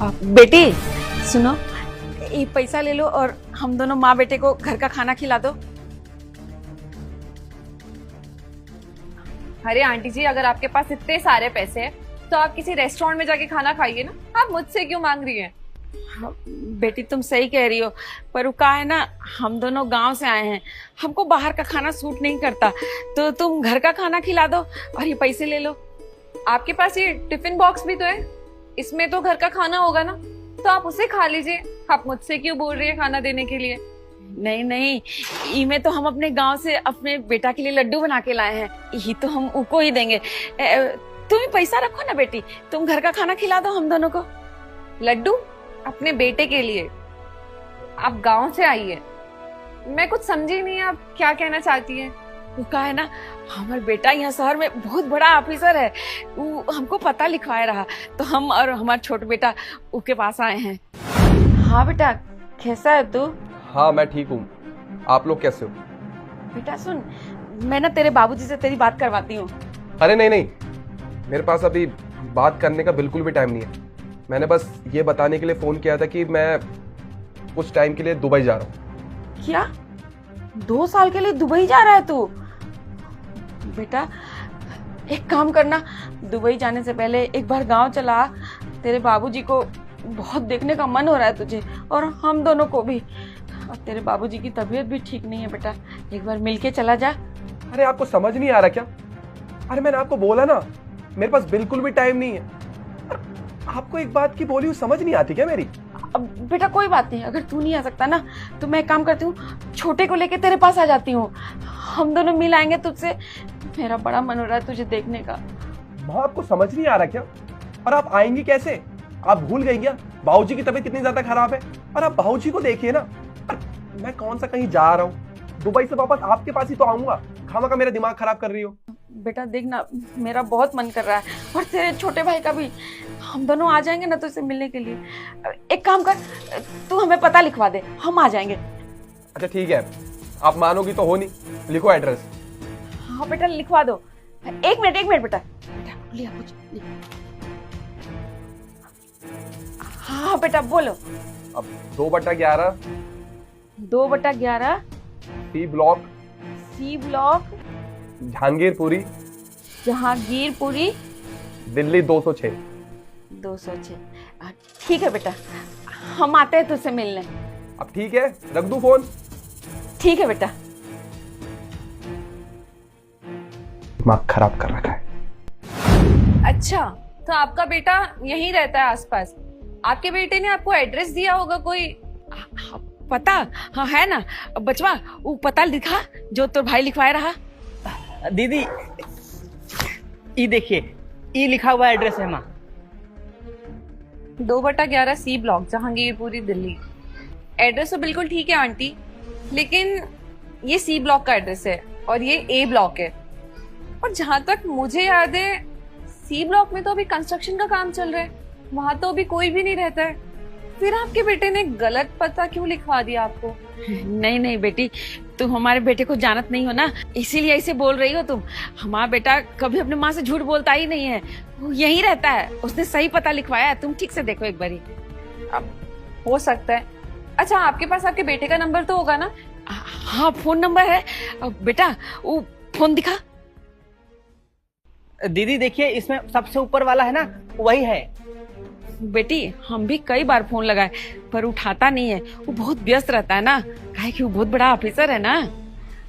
बेटी सुनो, ये पैसा ले लो और हम दोनों माँ बेटे को घर का खाना खिला दो। अरे आंटी जी, अगर आपके पास इतने सारे पैसे हैं तो आप किसी रेस्टोरेंट में जाके खाना खाइए ना, आप मुझसे क्यों मांग रही हैं? हाँ, बेटी तुम सही कह रही हो, पर वो का है ना, हम दोनों गांव से आए हैं, हमको बाहर का खाना सूट नहीं करता, तो तुम घर का खाना खिला दो और ये पैसे ले लो। आपके पास ये टिफिन बॉक्स भी तो है, इसमें तो घर का खाना होगा ना, तो आप उसे खा लीजिए। आप मुझसे क्यों बोल रही है खाना देने के लिए? नहीं नहीं, इमे तो हम अपने गांव से अपने बेटा के लिए लड्डू बना के लाए हैं, ये तो हम उनको ही देंगे। तुम ही पैसा रखो ना बेटी, तुम घर का खाना खिला दो हम दोनों को। लड्डू अपने बेटे के लिए? आप गांव से आई है, मैं कुछ समझी नहीं, आप क्या कहना चाहती है? वो का है ना, हमारा बेटा यहाँ शहर में बहुत बड़ा ऑफिसर है, वो हमको पता लिखवाए रहा, तो हम और हमारा छोटा बेटा उसके पास आए हैं। हाँ बेटा, कैसा है तू? हाँ मैं ठीक हूँ, आप लोग कैसे हो? बेटा सुन, मैं ना तेरे बाबूजी से तेरी बात करवाती हूँ। अरे नहीं नहीं, मेरे पास अभी बात करने का बिल्कुल भी टाइम नहीं है। मैंने बस ये बताने के लिए फ़ोन किया था कि मैं कुछ टाइम के लिए दुबई जा रहा हूँ। क्या 2 साल के लिए दुबई जा रहा है तू? बेटा एक काम करना, दुबई जाने से पहले एक बार गांव चला, तेरे बाबूजी को बहुत देखने का मन हो रहा है तुझे, और हम दोनों को भी। और तेरे बाबूजी की तबीयत भी ठीक नहीं है बेटा, एक बार मिलके चला जा। अरे आपको समझ नहीं आ रहा क्या? अरे मैंने आपको बोला ना, मेरे पास बिल्कुल भी टाइम नहीं है। आपको एक बात की बोली हुई समझ नहीं आती क्या मेरी? अब बेटा कोई बात नहीं, अगर तू नहीं आ सकता ना तो मैं एक काम करती हूँ, छोटे को लेके तेरे पास आ जाती हूँ, हम दोनों मिल आएंगे तुझसे। मेरा बड़ा मन हो रहा है तुझे देखने का। माँ आपको समझ नहीं आ रहा क्या? और आप आएंगी कैसे? आप भूल गई क्या बाबूजी की तबीयत कितनी ज्यादा खराब है? और आप बाबूजी को देखिए ना, मैं कौन सा कहीं जा रहा हूँ, दुबई से वापस आपके पास ही तो आऊंगा, खामा मेरा दिमाग खराब कर रही हो। बेटा देखना, मेरा बहुत मन कर रहा है, और तेरे छोटे भाई का भी, हम दोनों आ जाएंगे ना तुझसे मिलने के लिए। एक काम कर, तू हमें पता लिखवा दे, हम आ जाएंगे। अच्छा ठीक है, आप मानोगी तो हो नहीं, लिखो एड्रेस। हाँ बेटा लिखवा दो। एक मिनट बेटा, लिया कुछ लिख। हाँ बेटा बोलो। अब 2/11 2/11 सी ब्लॉक जहांगीरपुरी दिल्ली 206। 206। ठीक है बेटा, हम आते हैं तुझसे मिलने। अब ठीक है, रख दूं फोन? ठीक है बेटा। दिमाग खराब कर रखा है। अच्छा, तो आपका बेटा यहीं रहता है आसपास? आपके बेटे ने आपको एड्रेस दिया होगा कोई? पता? हाँ है ना बचवा, वो पता लिखा जो तो भाई लिखवाया रहा। दीदी ये देखिए, ये लिखा हुआ एड्रेस है माँ। 2/11 C block Jahangirpuri Delhi. Address तो बिल्कुल ठीक है आंटी, लेकिन ये सी ब्लॉक का एड्रेस है और ये ए ब्लॉक है, और जहां तक मुझे याद है सी ब्लॉक में तो अभी कंस्ट्रक्शन का काम चल रहा है, वहां तो अभी कोई भी नहीं रहता है। फिर आपके बेटे ने गलत पता क्यों लिखवा दिया आपको? नहीं बेटी, तुम हमारे बेटे को जानत नहीं हो ना, इसीलिए ऐसे बोल रही हो तुम। हमारा बेटा कभी अपने माँ से झूठ बोलता ही नहीं है, वो यहीं रहता है, उसने सही पता लिखवाया है। तुम ठीक से देखो एक बारी। अब हो सकता है। अच्छा, आपके पास आपके बेटे का नंबर तो होगा ना? हाँ फोन नंबर है। बेटा वो फोन दिखा। दीदी देखिए, इसमें सबसे ऊपर वाला है ना, वही है। बेटी हम भी कई बार फोन लगाए पर उठाता नहीं है, वो बहुत व्यस्त रहता है ना, काहे कि वो बहुत बड़ा ऑफिसर है ना।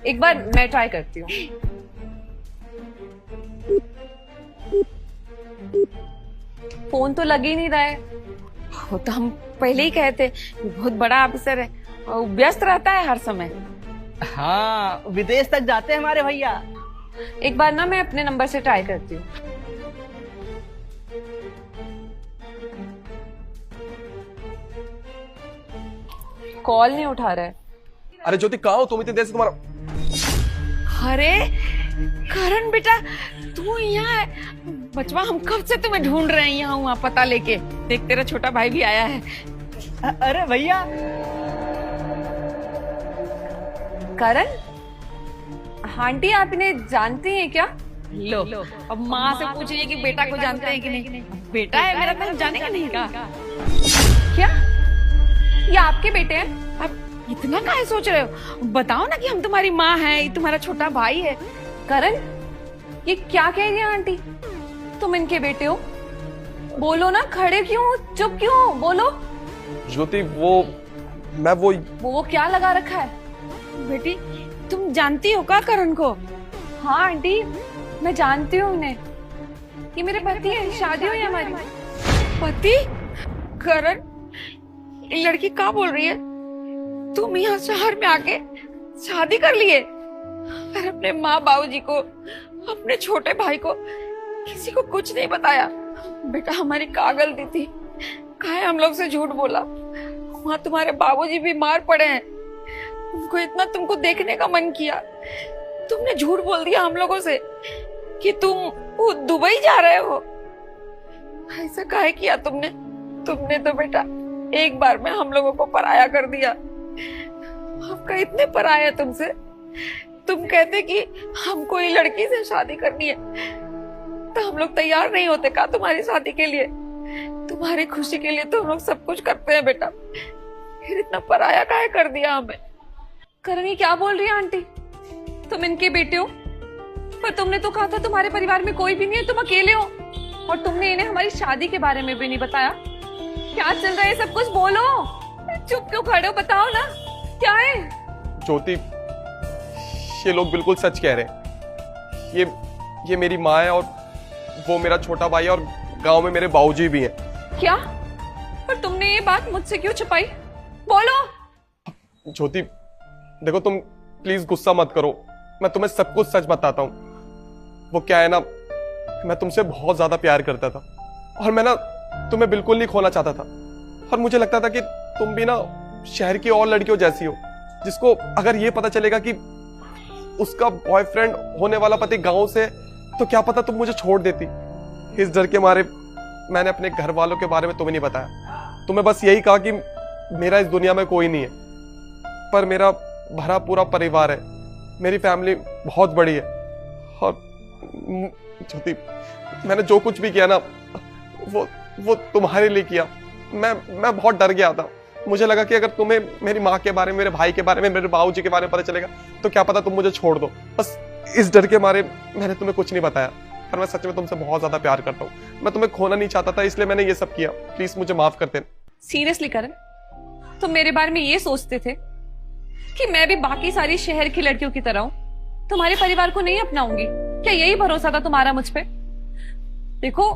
एक बार मैं ट्राई करती हूँ। फोन तो लग ही नहीं रहा है। वो तो हम पहले ही कहे थे, बहुत बड़ा ऑफिसर है और व्यस्त रहता है हर समय। हाँ, विदेश तक जाते हैं हमारे भैया। एक बार ना मैं अपने नंबर से ट्राई करती हूँ। कॉल नहीं उठा रहा है। अरे ज्योति कहाँ हो तुम? इतनी देर से तुम्हारा। अरे करण बेटा, तू यहाँ है? बचवा हम कब से तुम्हें ढूंढ रहे हैं यहाँ वहाँ पता लेके। देख तेरा छोटा भाई भी आया है। अरे भैया। करण, आंटी आप इन्हें जानती हैं क्या? लो अब माँ से पूछिए कि बेटा को जानते हैं कि नहीं। बेटा है मेरा, तो जानेगा नहीं का। क्या ये आपके बेटे हैं? अब इतना काहे सोच रहे हो? बताओ ना कि हम तुम्हारी माँ हैं, ये तुम्हारा छोटा भाई है। करण, ये क्या कह रही है आंटी? तुम इनके बेटे हो? बोलो ना, खड़े क्यों, चुप क्यों, बोलो। ज्योति मैं वो क्या लगा रखा है? बेटी तुम जानती हो का करण को? हाँ आंटी, मैं जानती हूँ उन्हें। ये मेरे पति है, शादी हुई हमारी। पति? करण, ये लड़की क्या बोल रही है? तुम यहाँ शहर में आके शादी कर लिए और अपने माँ बाबूजी को, अपने छोटे भाई को, किसी को कुछ नहीं बताया? बेटा हमारी क्या गलती थी? काहे हम लोग से झूठ बोला? वहाँ तुम्हारे बाबूजी बीमार पड़े हैं, उनको इतना तुमको देखने का मन किया, तुमने झूठ बोल दिया हम लोगों से कि तुम वो दुबई जा रहे हो। ऐसा काहे किया तुमने? तुमने तो बेटा एक बार में हम लोगों को पराया कर दिया। आपका इतने पराया तुमसे, तुम कहते कि हमको ये लड़की से शादी करनी है तो हम लोग तैयार नहीं होते का तुम्हारी शादी के लिए? तुम्हारी खुशी के लिए तो हम लोग सब कुछ करते हैं बेटा, फिर इतना पराया काहे कर दिया हमें? करण, ये क्या बोल रही है आंटी? तुम इनके बेटे हो, पर तुमने तो कहा था तुम्हारे परिवार में कोई भी नहीं है, तुम अकेले हो। और तुमने इन्हें हमारी शादी के बारे में भी नहीं बताया। क्या चल रहा है सब कुछ? बोलो, चुप क्यों खड़े हो? बताओ ना क्या है? ज्योति, ये लोग बिल्कुल सच कह रहे हैं। ये मेरी माँ है और वो मेरा छोटा भाई है और गांव में मेरे बाबूजी भी हैं। क्या? पर तुमने ये बात मुझसे क्यों छुपाई? बोलो। ज्योति देखो, तुम प्लीज गुस्सा मत करो, मैं तुम्हें सब कुछ सच बताता हूँ। वो क्या है ना, मैं तुमसे बहुत ज्यादा प्यार करता था और मैं ना तुम्हें बिल्कुल नहीं खोना चाहता था। और मुझे लगता था कि तुम भी ना शहर की और लड़कियों जैसी हो, जिसको अगर ये पता चलेगा कि उसका बॉयफ्रेंड होने वाला पति गांव से, तो क्या पता तुम मुझे छोड़ देती। इस डर के मारे मैंने अपने घर वालों के बारे में तुम्हें नहीं बताया। तुम्हें बस यही कहा कि मेरा इस दुनिया में कोई नहीं है, पर मेरा भरा पूरा परिवार है, मेरी फैमिली बहुत बड़ी है। और ज्योति, मैंने जो कुछ भी किया ना वो तुम्हारे लिए किया। मैं बहुत डर गया था। मुझे लगा कि अगर तुम्हें मेरी माँ के बारे में, मेरे भाई के बारे में, मेरे बाबूजी के बारे में पता चलेगा तो क्या पता तुम मुझे छोड़ दो। बस इस डर के मारे मैंने तुम्हें कुछ नहीं बताया, पर मैं सच में तुमसे बहुत ज्यादा प्यार करता हूँ। मैं तुम्हें खोना नहीं चाहता था, इसलिए मैंने ये सब किया। प्लीज मुझे माफ कर देना। सीरियसली करण, तुम मेरे बारे में ये सोचते थे कि मैं भी बाकी सारी शहर की लड़कियों की तरह हूं, तुम्हारे परिवार को नहीं अपनाऊंगी? क्या यही भरोसा था तुम्हारा मुझ पे? देखो,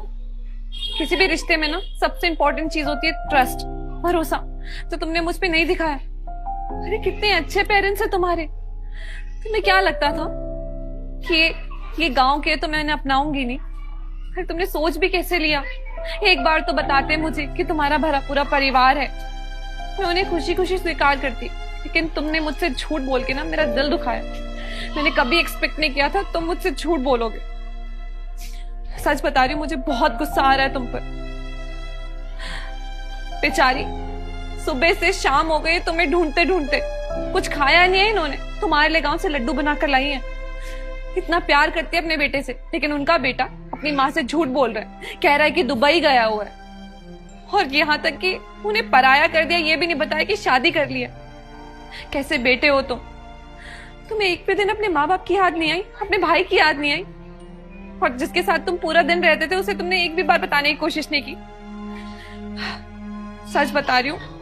किसी भी रिश्ते में ना सबसे इंपॉर्टेंट चीज होती है ट्रस्ट, भरोसा। तो तुमने मुझ पे नहीं दिखाया। अरे कितने अच्छे पेरेंट्स हैं तुम्हारे। तुम्हें क्या लगता था कि ये गांव के तो मैं इन्हें अपनाऊंगी नहीं? फिर तुमने सोच भी कैसे लिया? एक बार तो बताते मुझे कि तुम्हारा भरा पूरा परिवार है, मैं उन्हें खुशी खुशी स्वीकार करती। लेकिन तुमने मुझसे झूठ बोल के ना मेरा दिल दुखाया। मैंने कभी एक्सपेक्ट नहीं किया था तुम मुझसे झूठ बोलोगे। सच बता रही हूँ, मुझे बहुत गुस्सा आ रहा है तुम पर। बेचारी सुबह से शाम हो गई तुम्हें ढूंढते ढूंढते, कुछ खाया नहीं है इन्होंने। तुम्हारे लिए गांव से लड्डू बनाकर लाई हैं। इतना प्यार करती है अपने बेटे से, लेकिन उनका बेटा अपनी माँ से झूठ बोल रहा है, कह रहा है कि दुबई गया हुआ है। और यहाँ तक कि उन्हें पराया कर दिया, ये भी नहीं बताया कि शादी कर लिया। कैसे बेटे हो तुम? तुम्हें एक भी दिन अपने माँ बाप की याद नहीं आई, अपने भाई की याद नहीं आई? और जिसके साथ तुम पूरा दिन रहते थे उसे तुमने एक भी बार बताने की कोशिश नहीं की। सच बता रही हूँ,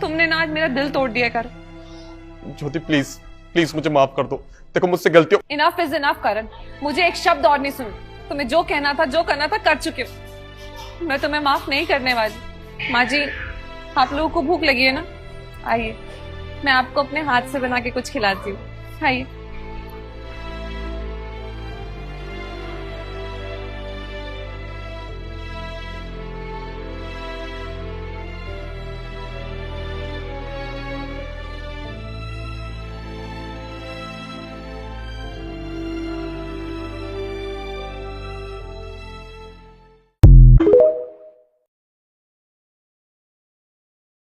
तुमने ना आज मेरा दिल तोड़ दिया। कर ज्योति प्लीज प्लीज मुझे माफ कर दो। देखो मुझसे गलती। इनफ इज इनफ करण, मुझे एक शब्द और नहीं सुन। तुम्हें जो कहना था, जो करना था, कर चुके हो। मैं तुम्हें माफ नहीं करने वाली। माँ जी, आप लोगों को भूख लगी है ना? आइए, मैं आपको अपने हाथ से बना के कुछ खिलाती हूँ। आइए।